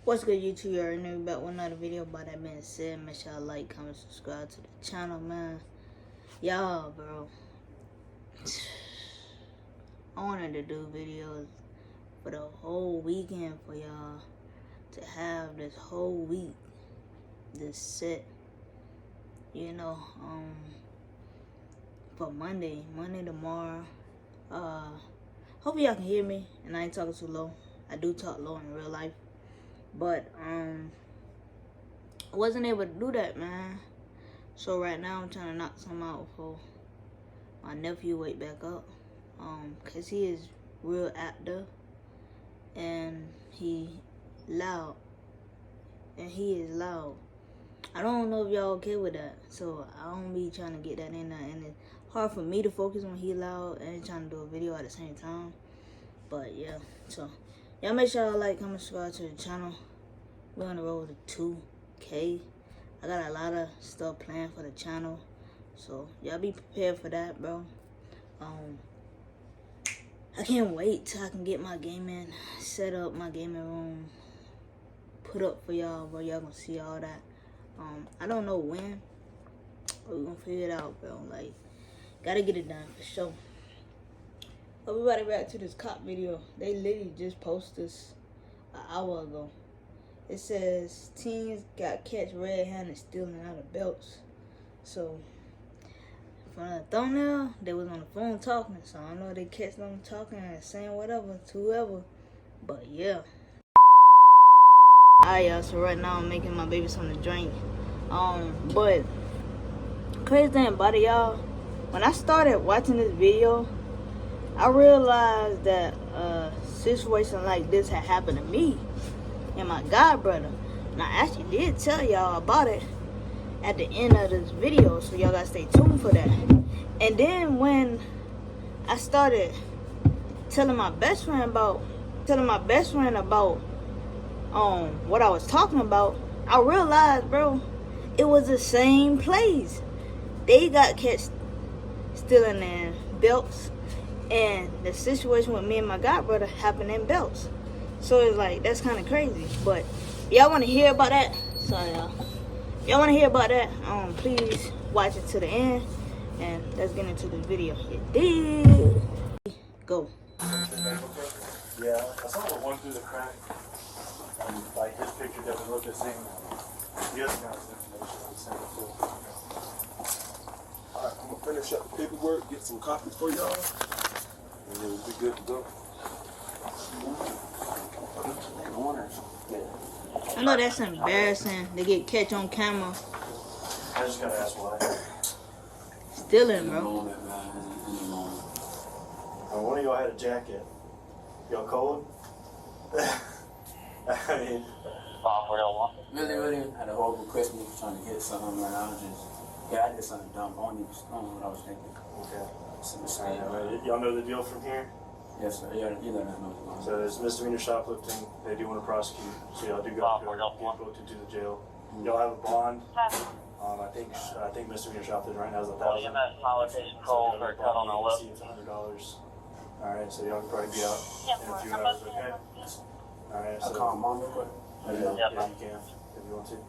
What's good, YouTube? You already know about another video. By that being said, make sure y'all like, comment, subscribe to the channel, man. Y'all, bro, I wanted to do videos for the whole weekend for y'all to have this whole week, this set, you know, for Monday tomorrow. Hopefully y'all can hear me and I ain't talking too low. I do talk low in real life, but I wasn't able to do that, man. So right now I'm trying to knock some out before my nephew wake back up, cause he is real active and he loud, I don't know if y'all okay with that, so I don't be trying to get that in there, and it's hard for me to focus when he loud and trying to do a video at the same time. But yeah, so y'all make sure y'all like, comment, subscribe to the channel. We're on the road to 2K. I got a lot of stuff planned for the channel, so y'all be prepared for that, bro. I can't wait till I can get my gaming set up, my gaming room put up for y'all, bro. Y'all gonna see all that. I don't know when, but we're gonna figure it out, bro. Like, gotta get it done for sure. Everybody react to this cop video. They literally just posted this an hour ago. It says teens got catch red-handed stealing out of Belks. So from the thumbnail, they was on the phone talking. So I don't know if they catch them talking and saying whatever to whoever. But yeah. Alright, y'all, so right now I'm making my baby something to drink. But crazy thing about it, y'all, when I started watching this video, I realized that a situation like this had happened to me and my god brother. And I actually did tell y'all about it at the end of this video, so y'all gotta stay tuned for that. And then when I started telling my best friend about what I was talking about, I realized, bro, it was the same place. They got catch stealing in Belks, and the situation with me and my god brother happened in Belks. So it's like, that's kind of crazy. But y'all want to hear about that? Sorry, y'all. Y'all want to hear about that? Please watch it to the end, and let's get into this video. It did. Go. Yeah, I saw the one through the crack. And like his picture doesn't look the same. He hasn't got his information the same too. Alright, I'm gonna finish up the paperwork, get some copies for y'all, and then we'll be good to go. I know that's embarrassing to get catch on camera. I just gotta ask why. Stealing, bro. One of y'all had a jacket. Y'all cold? I mean, Really had a horrible Christmas trying to get something, and I was just, I did something dumb. I don't even know what I was thinking. okay. It's a mistake. Y'all know the deal from here? Yes, sir. Yeah, you let us know. So there's misdemeanor shoplifting. They do want to prosecute. So y'all do got to get booked into the jail. Y'all have a bond. I think misdemeanor shoplifting right now is $1,000. So for cut on the lip. It's $100. All right, so y'all can probably be out in a few hours. Okay. All right. So I call mom real quick. yeah, you can if you want to. Do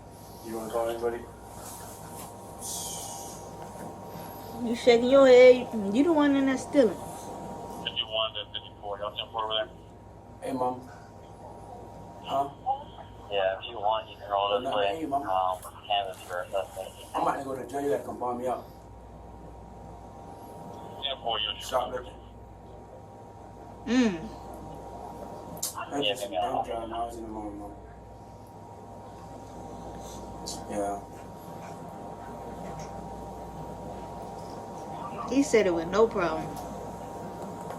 you want to call anybody? You shaking your head. You the one in there stealing. 51 to 54. Y'all 10-4 over there? Hey, mom. Huh? Yeah, if you want, you can roll this way. Hey, mom. Canvas for a suspect. I'm about to go to jail. You gotta come bomb me out. 10-4, you Shoplifting. I just dumb driving. I was in the morning, mom. Yeah. He said it with no problem.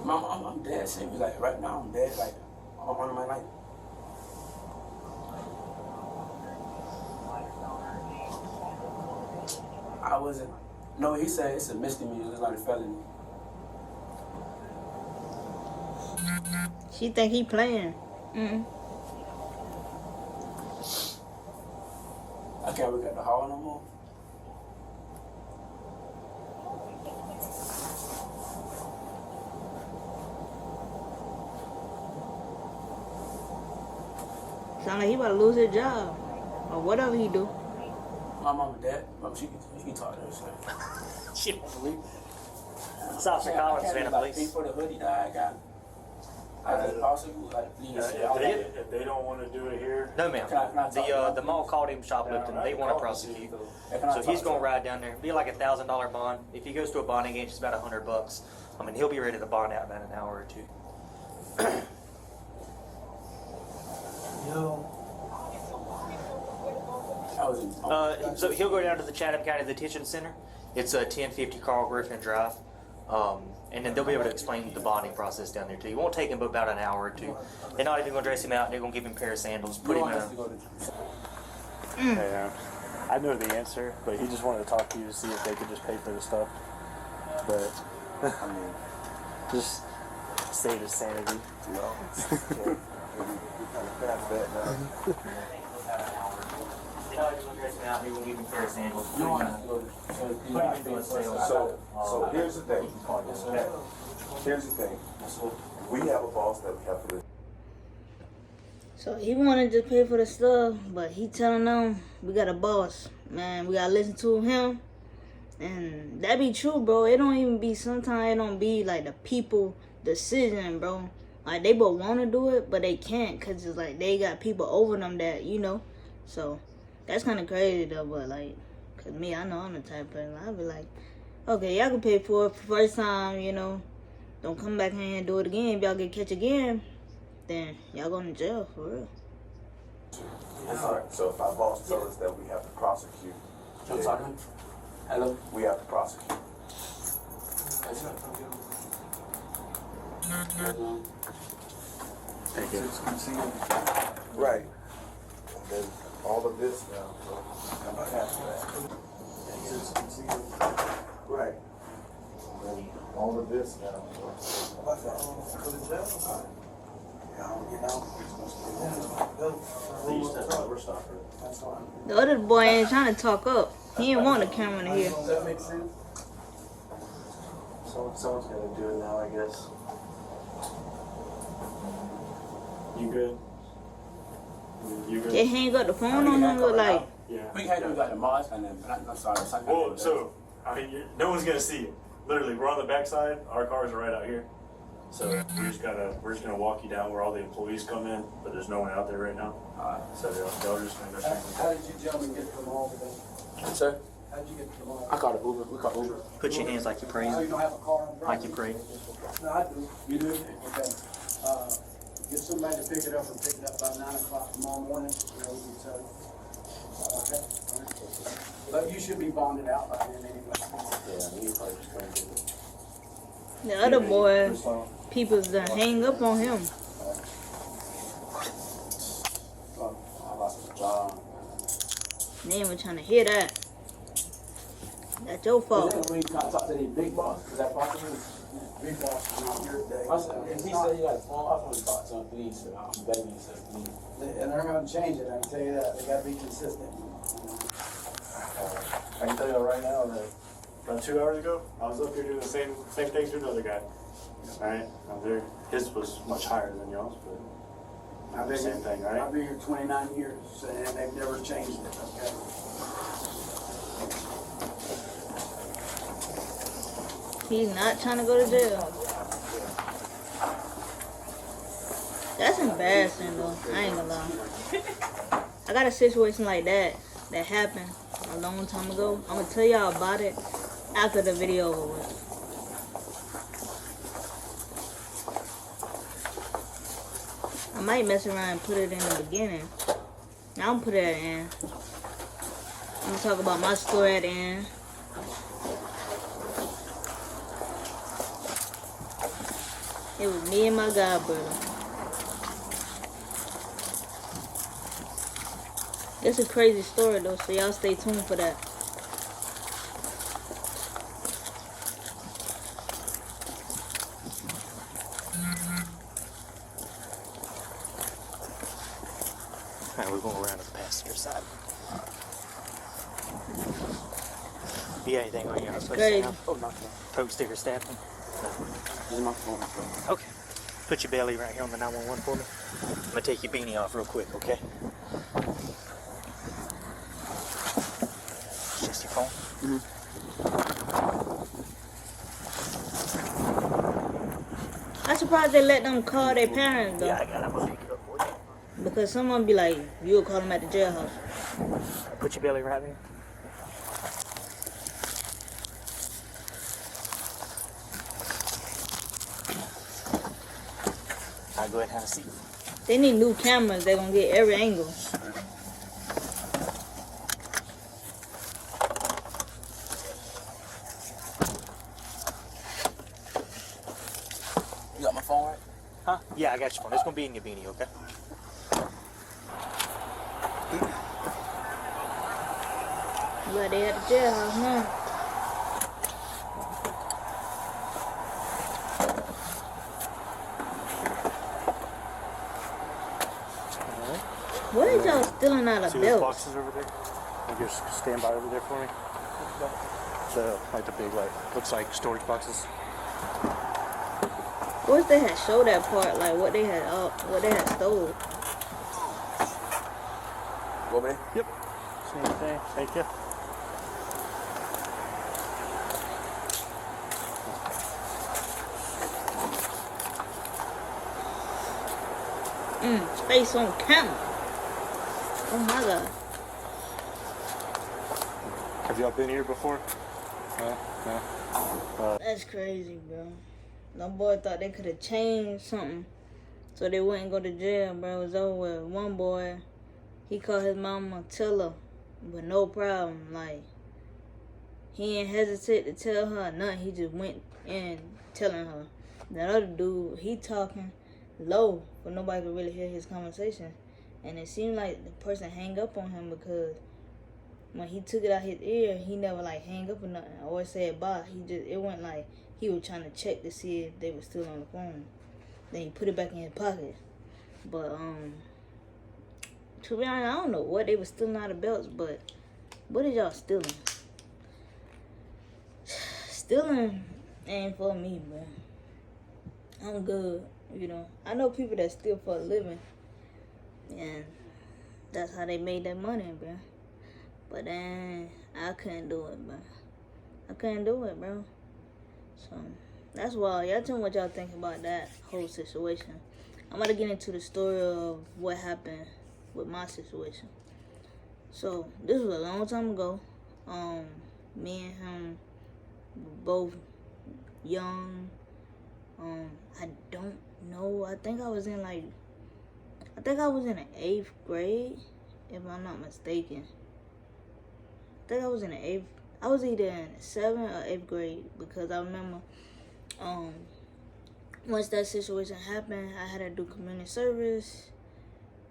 Mom, I'm dead serious. Like, right now, I'm dead. Like, I'm on my life. I wasn't. No, he said it's a misdemeanor. It's not a felony. She think he playing. I can't work at the hall no more. Sound like he about to lose his job or whatever he do. My mom and dad, she taught us. She don't believe it. South Chicago is Vanna Pay Police. for the hoodie that I got. If they don't want to do it here, No, ma'am. The mall called him shoplifting. They want to prosecute. So he's going to ride down there. Be like $1,000 bond. If he goes to a bonding agent, it's about $100. I mean, he'll be ready to bond out in about an hour or two. So he'll go down to the Chatham County Detention Center. It's 1050 Carl Griffin Drive. And then they'll be able to explain the bonding process down there too. It won't take him about an hour or two. They're not even going to dress him out. They're going to give him a pair of sandals, put him in a... hey, I know the answer, but he just wanted to talk to you to see if they could just pay for the stuff. But, I mean, just save his sanity. No. We kind of past that now. They're not even going to dress him out. They're going to give him a pair of sandals. Put him into a sale. So here's the thing. Here's the thing. We have a boss that we have to. So he wanted to pay for the stuff, but he telling them we got a boss, man. We gotta listen to him, and that be true, bro. It don't even be sometimes. It don't be like the people decision, bro. Like they both want to do it, but they can't, cause it's like they got people over them that So that's kind of crazy though. But like, cause me, I know I'm the type of person. I'll be like, okay, y'all can pay for it for first time, Don't come back here and do it again. If y'all get catch again, then y'all going to jail for real. All right. So if our boss tells us that we have to prosecute, Hello. we have to prosecute. Take it. Right. And then all of this now. So I'm after that. Right. And then all of this now. The other boy ain't trying to talk up. He didn't want the camera to hear. Does that make sense? Someone's gonna do it now, I guess. You good? You good? They hang up the phone on him, look like. Yeah. We can't do like the mask and then I'm sorry. Well, so I mean, no one's gonna see it. Literally, we're on the backside. Our cars are right out here. So we're just gonna walk you down where all the employees come in, but there's no one out there right now. So they're just gonna go check. How did you gentlemen get to the mall today? Sir, How did you get to the mall? I called an Uber. We called Uber. Put your hands like you pray. So you don't have a car on the Like you pray. No, I do. You do? Okay. Get somebody to pick it up and pick it up by 9 o'clock tomorrow morning. Okay? All right. But you should be bonded out by then anyway. Yeah, he probably just going to do it. The other boy, people's done hang up on him. I lost my job. They ain't even trying to hear that. That's your fault. Is that when you talk to the big boss? Is that possible? Big boss is not here today. If he said he got a phone, I was going to talk to him, please. I'm begging you, sir, please. And they're going to change it, I can tell you that. They got to be consistent. I can tell you right now that about 2 hours ago, I was up here doing the same thing to another guy. Right? His was much higher than y'all's, but I've been same thing, right? I've been here 29 years, and they've never changed it, okay? He's not trying to go to jail. That's embarrassing though. I ain't gonna lie. I got a situation like that happened a long time ago. I'm gonna tell y'all about it after the video over with. I might mess around and put it in the beginning. Now I'm gonna put it at the end. I'm gonna talk about my story at the end. It was me and my god brother. It's a crazy story though, so y'all stay tuned for that. Alright, we're going around to the passenger side. You got anything on you? Crazy. Oh, not that. Poke sticker staffing? This is my phone. Okay. Put your belly right here on the 911 for me. I'm gonna take your beanie off real quick, okay? Just your phone? I'm surprised they let them call their parents though. Yeah, I got it. I'm gonna pick it up for you. Because someone be like, you'll call them at the jailhouse. Put your belly right there. I'll go ahead and have a seat. They need new cameras. They're gonna get every angle. You got my phone right? Huh? Yeah, I got your phone. It's gonna be in your beanie, okay? But they at the jailhouse now. What is y'all stealing out of See those Belks? boxes over there? You just stand by over there for me. The big looks like storage boxes. What if they had showed that part, like what they had stole? Go man. Yep. Same thing. Thank you. Space on camera. Oh my god. Have y'all been here before? No. That's crazy, bro. Them boy thought they could have changed something so they wouldn't go to jail, bro. It was over with. One boy, he called his mama, tell her, but no problem. Like, he ain't hesitate to tell her nothing. He just went in telling her. That other dude, he talking low, but nobody could really hear his conversation. And it seemed like the person hang up on him because when he took it out his ear, he never like hang up or nothing or said bye. It went like he was trying to check to see if they were still on the phone. Then he put it back in his pocket. But to be honest, I don't know what they were stealing out of Belks, but what is y'all stealing? Stealing ain't for me, bro. I'm good, you know. I know people that steal for a living, and that's how they made their money, bro. But then I couldn't do it, bro. I couldn't do it, bro. So that's why y'all tell me what y'all think about that whole situation. I'm about to get into the story of what happened with my situation. So this was a long time ago. Me and him were both young. I don't know. I think I was in the 8th grade, if I'm not mistaken. I think I was in the 8th. I was either in the 7th or 8th grade because I remember once that situation happened, I had to do community service.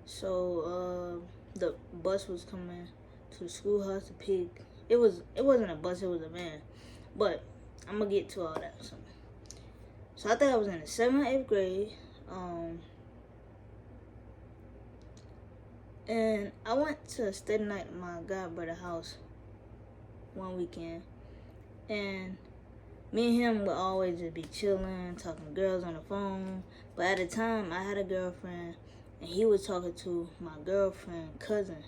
So the bus was coming to the schoolhouse to pick. It wasn't a bus, it was a van. But I'm gonna get to all that. So I think I was in the 7th or 8th grade. And I went to study night at my godbrother's house one weekend. And me and him would always just be chilling, talking to girls on the phone. But at the time, I had a girlfriend, and he was talking to my girlfriend's cousin.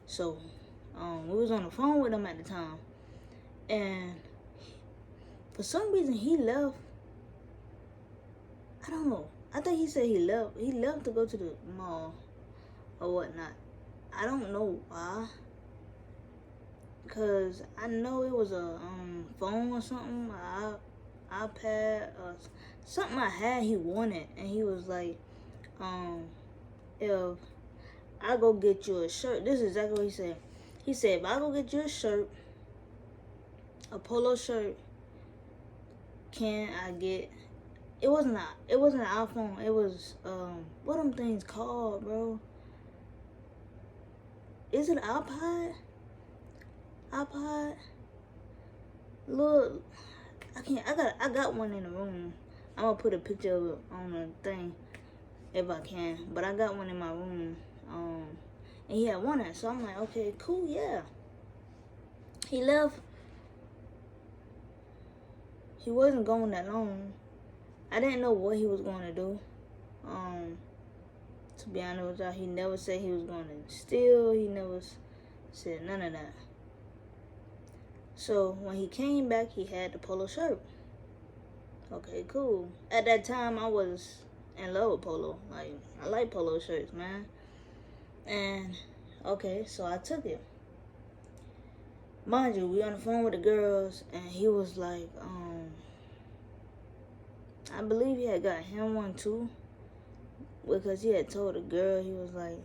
So we was on the phone with him at the time. And for some reason, he left. I don't know. I think he said he left. He left to go to the mall or whatnot. I don't know why. Because I know it was a phone or something, an iPad or something I had he wanted. And he was like, if I go get you a shirt, this is exactly what he said. He said, if I go get you a shirt, a polo shirt, can I get... It wasn't an iPhone. It was what them things called, bro? Is it an iPod? Look, I got one in the room. I'm gonna put a picture of it on the thing if I can. But I got one in my room. And he had one that, so I'm like, okay, cool, yeah. He left. He wasn't going that long. I didn't know what he was going to do. So To be honest with y'all, he never said he was going to steal. He never said none of that. So when he came back, he had the polo shirt. Okay, cool. At that time, I was in love with polo. Like, I like polo shirts, man. And, okay, so I took it. Mind you, we on the phone with the girls, and he was like, I believe he had got him one too, because he had told the girl, he was like,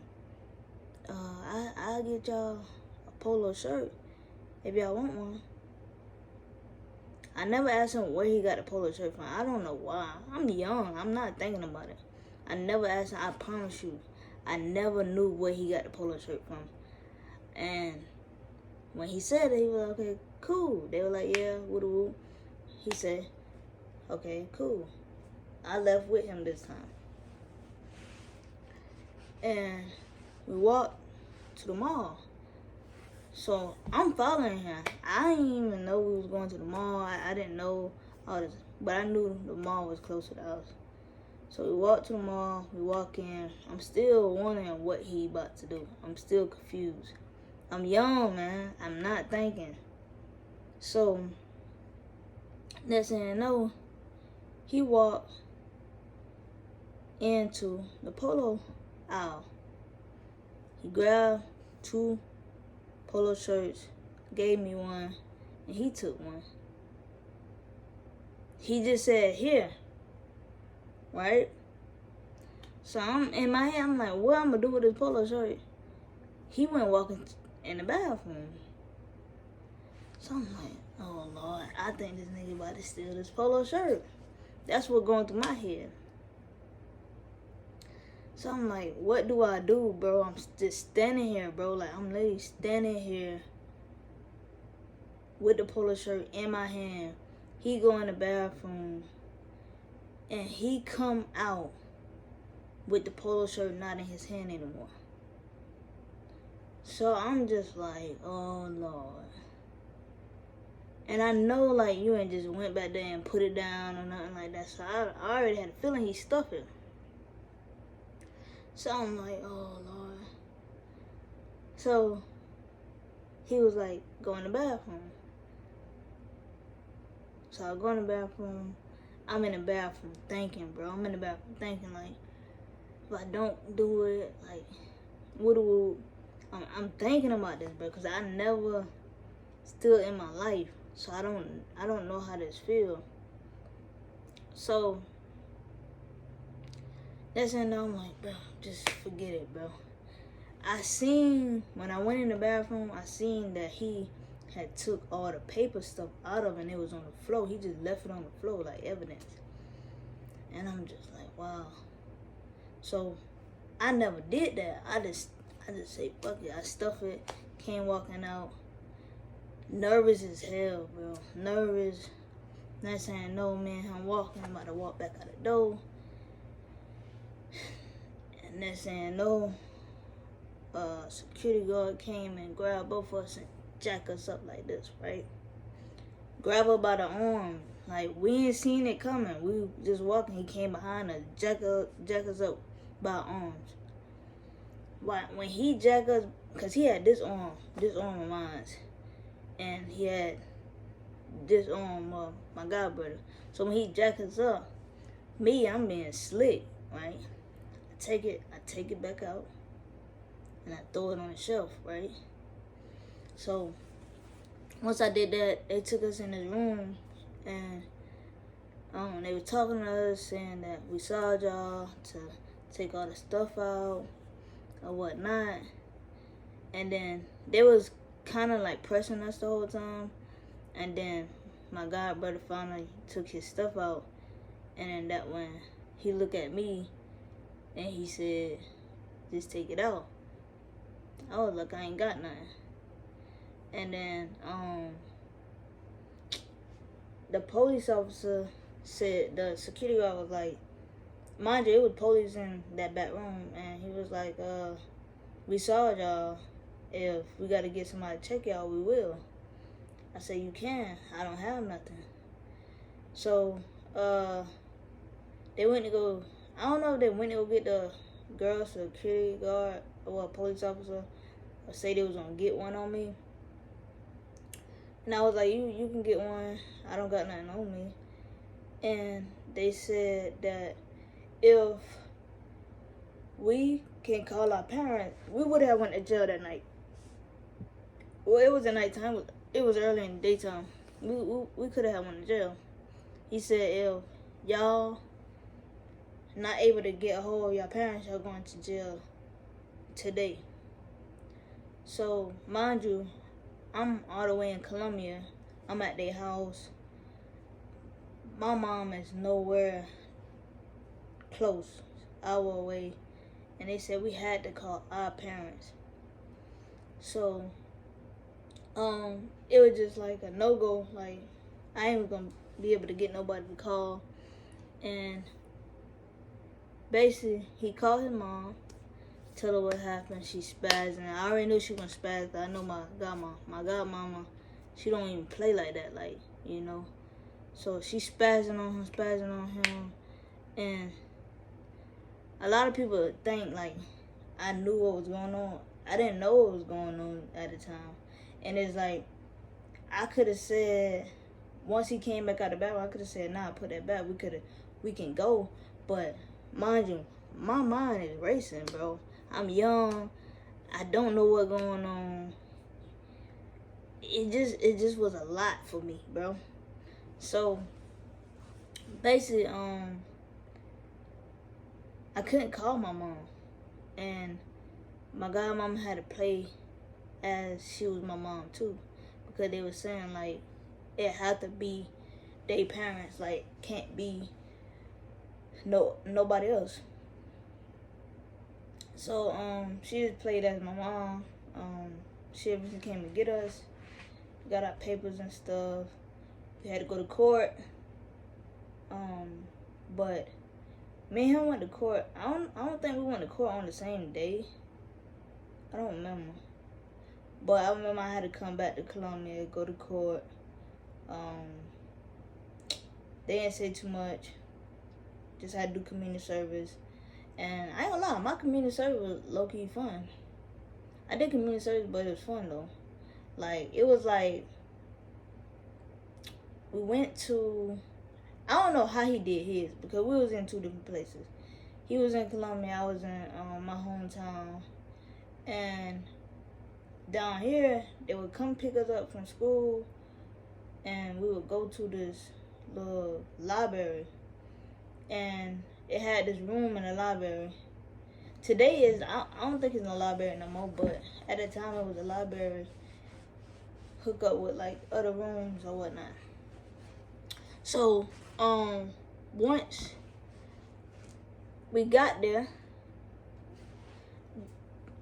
I'll get y'all a polo shirt if y'all want one. I never asked him where he got the polo shirt from. I don't know why. I'm young. I'm not thinking about it. I never asked him. I promise you. I never knew where he got the polo shirt from. And when he said it, he was like, okay, cool. They were like, yeah, woo-woo. He said, okay, cool. I left with him this time. And we walked to the mall. So I'm following him. I didn't even know we was going to the mall. I didn't know all this, but I knew the mall was close to the house. So we walked to the mall. We walk in. I'm still wondering what he about to do. I'm still confused. I'm young, man. I'm not thinking. So next thing I know, he walked into the polo aisle. He grabbed 2 polo shirts, gave me one, and he took one. He just said, here, right? So I'm in my head, I'm like, what I'm gonna do with this polo shirt? He went walking in the bathroom. So I'm like, oh Lord, I think this nigga about to steal this polo shirt. That's what going through my head. So I'm like, what do I do, bro? I'm just standing here, bro. Like, I'm literally standing here with the polo shirt in my hand. He go in the bathroom, and he come out with the polo shirt not in his hand anymore. So I'm just like, oh Lord. And I know, like, you ain't just went back there and put it down or nothing like that. So I already had a feeling he stuffed it. So I'm like, oh Lord. So he was like, go in the bathroom. So I go in the bathroom. I'm in the bathroom thinking, bro. I'm in the bathroom thinking, like, if I don't do it, like, I'm thinking about this, bro, because I never still in my life. So I don't know how this feel. So that's when I'm like, bro, just forget it, bro. When I went in the bathroom, I seen that he had took all the paper stuff out of it, and it was on the floor. He just left it on the floor like evidence. And I'm just like, wow. So I never did that. I just say, fuck it. I stuff it, came walking out. Nervous as hell, bro. Nervous. Not saying no, man. I'm walking. I'm about to walk back out the door. And not saying no. Security guard came and grabbed both of us and jack us up like this, right? Grab her by the arm. Like, we ain't seen it coming. We just walking. He came behind us, jack us up by our arms. When he jack us, because he had this arm of mine. And he had this arm of my god brother. So when he jack us up, I'm being slick, right? I take it back out, and I throw it on the shelf, right? So once I did that, they took us in this room, and they were talking to us, saying that we saw y'all to take all the stuff out or whatnot. And then they was kind of like pressing us the whole time. And then my god brother finally took his stuff out, and then that when he looked at me and he said, just take it out. I was like, I ain't got nothing. And then the police officer said, the security guard was like, mind you, it was police in that back room, and he was like, we saw y'all. If we got to get somebody to check y'all, we will. I said, you can. I don't have nothing. So, they went to go, I don't know if they went to go get girl security guard or a police officer say they was gonna get one on me. And I was like, you can get one. I don't got nothing on me. And they said that if we can call our parents, we would have went to jail that night. Well, it was at nighttime. It was early in the daytime. We could have went to jail. He said if y'all not able to get a hold of your parents, y'all going to jail today. So, mind you, I'm all the way in Columbia. I'm at their house. My mom is nowhere close, hour away. And they said we had to call our parents. So, it was just like a no-go. Like, I ain't gonna be able to get nobody to call. And basically, he called his mom, tell her what happened. She spazzing. I already knew she was gonna spaz. I know my godmama, she don't even play like that, like, you know. So she spazzing on him, and a lot of people think like I knew what was going on. I didn't know what was going on at the time, and it's like I could have said once he came back out of the bathroom, I could have said, "Nah, put that back. We can go." But mind you, my mind is racing, bro. I'm young. I don't know what's going on. It just was a lot for me, bro. So basically, I couldn't call my mom, and my godmom had to play as she was my mom too, because they were saying like it had to be their parents, like can't be nobody else. So she just played as my mom. She eventually came to get us, got our papers and stuff. We had to go to court. But me and him went to court. I don't think we went to court on the same day. I don't remember. But I remember I had to come back to Columbia, go to court. They didn't say too much. Just had to do community service. And I ain't gonna lie, my community service was low-key fun. I did community service, but it was fun though. Like, it was like, we went to, I don't know how he did his, because we was in two different places. He was in Columbia, I was in my hometown. And down here, they would come pick us up from school, and we would go to this little library. And it had this room in the library. Today is, I don't think it's in the library no more, but at the time it was a library hook up with like other rooms or whatnot. So, once we got there,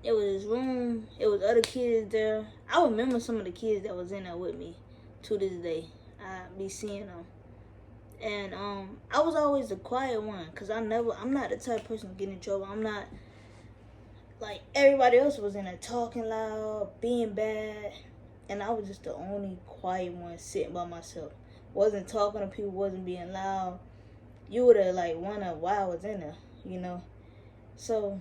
it was this room, it was other kids there. I remember some of the kids that was in there with me to this day. I be seeing them. And I was always the quiet one, because I'm not the type of person to get in trouble. I'm not, like, everybody else was in there talking loud, being bad, and I was just the only quiet one sitting by myself. Wasn't talking to people, wasn't being loud. You would have, like, wondered why I was in there, you know. So,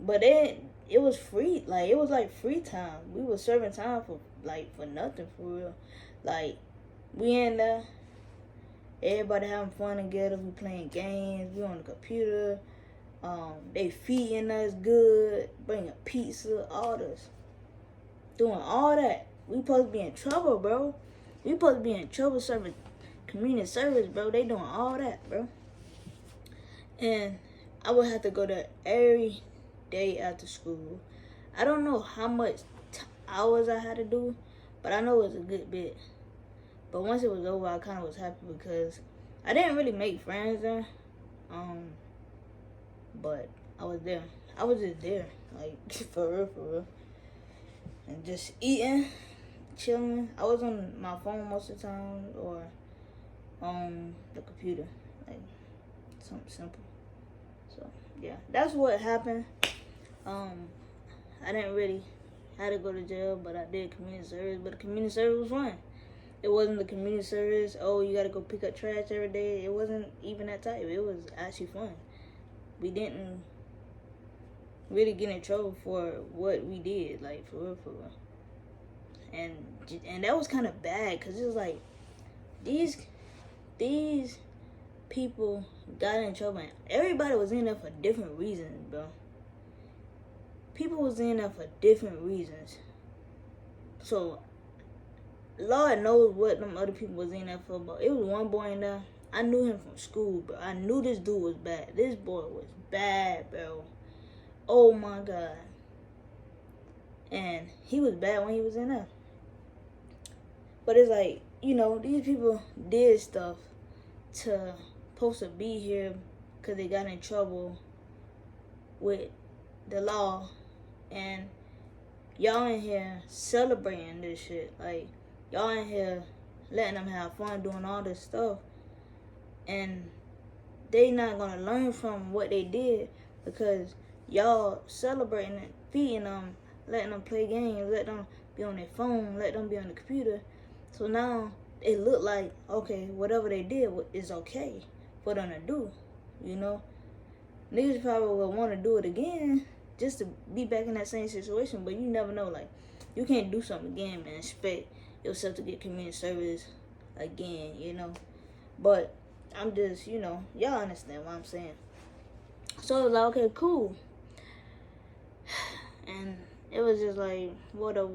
but it was free, like, it was like free time. We were serving time for nothing, for real. Like, we in there. Everybody having fun together. We playing games. We on the computer. They feeding us good. Bringing pizza. All this. Doing all that. We supposed to be in trouble, bro. We supposed to be in trouble serving community service, bro. They doing all that, bro. And I would have to go there every day after school. I don't know how much hours I had to do, but I know it was a good bit. But once it was over, I kind of was happy because I didn't really make friends there. But I was there. I was just there. Like, for real. And just eating, chilling. I was on my phone most of the time or on the computer. Like, something simple. So, yeah. That's what happened. I didn't really have to go to jail, but I did community service. But the community service was fun. It wasn't the community service, oh, you gotta go pick up trash every day. It wasn't even that type. It was actually fun. We didn't really get in trouble for what we did, like for real, for real. And that was kind of bad, cause it was like these people got in trouble, and everybody was in there for different reasons, bro. People was in there for different reasons. So Lord knows what them other people was in there for, but it was one boy in there. I knew him from school, bro. I knew this dude was bad. This boy was bad, bro. Oh my God. And he was bad when he was in there. But it's like, you know, these people did stuff to supposed to be here because they got in trouble with the law, and y'all in here celebrating this shit. Like, y'all in here letting them have fun doing all this stuff, and they not gonna learn from what they did because y'all celebrating it, feeding them, letting them play games, let them be on their phone, let them be on the computer. So now it look like, okay, whatever they did is okay for them to do, you know? Niggas probably will want to do it again just to be back in that same situation, but you never know. Like, you can't do something again and expect yourself to get community service again, you know? But I'm just, you know, y'all understand what I'm saying. So it was like, okay, cool. And it was just like, whatever.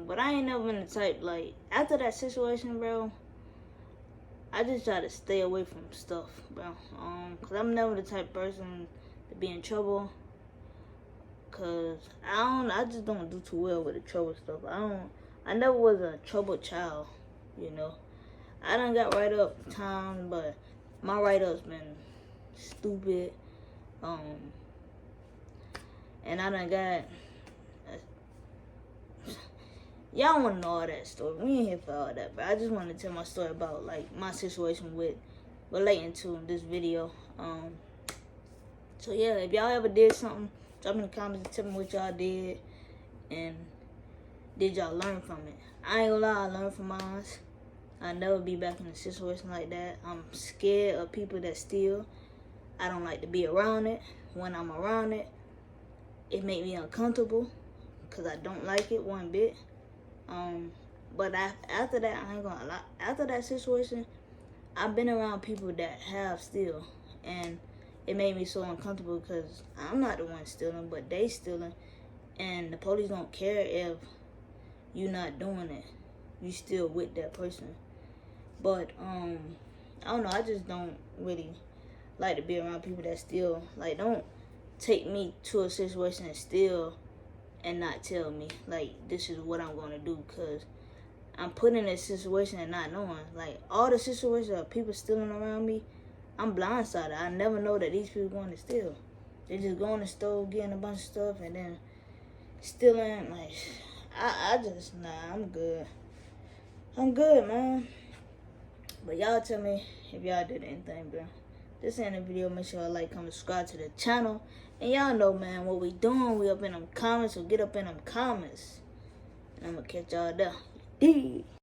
But I ain't never been the type, like, after that situation, bro, I just try to stay away from stuff, bro. Cause I'm never the type of person to be in trouble. Cause I just don't do too well with the trouble stuff. I never was a troubled child, you know. I done got right up time, but my write up's been stupid. And I done got. Y'all want to know all that story. We ain't here for all that, but I just want to tell my story about, like, my situation with relating to this video. So yeah, if y'all ever did something, drop in the comments and tell me what y'all did, and did y'all learn from it. I ain't gonna lie, I learned from mine. I'll never be back in a situation like that. I'm scared of people that steal. I don't like to be around it. When I'm around it, it make me uncomfortable because I don't like it one bit. But after that, I ain't gonna lie. After that situation, I've been around people that have steal, and it made me so uncomfortable because I'm not the one stealing, but they stealing, and the police don't care if you not doing it. You still with that person. But I don't know. I just don't really like to be around people that steal. Like, don't take me to a situation and steal and not tell me, like, this is what I'm going to do, because I'm put in this situation and not knowing. Like, all the situations of people stealing around me, I'm blindsided. I never know that these people going to steal. They just go in the store, getting a bunch of stuff, and then stealing. Like, I'm good. I'm good, man. But y'all tell me if y'all did anything, bro. This ain't a video. Make sure y'all like, comment, subscribe to the channel. And y'all know, man, what we doing. We up in them comments, so get up in them comments. And I'm going to catch y'all there.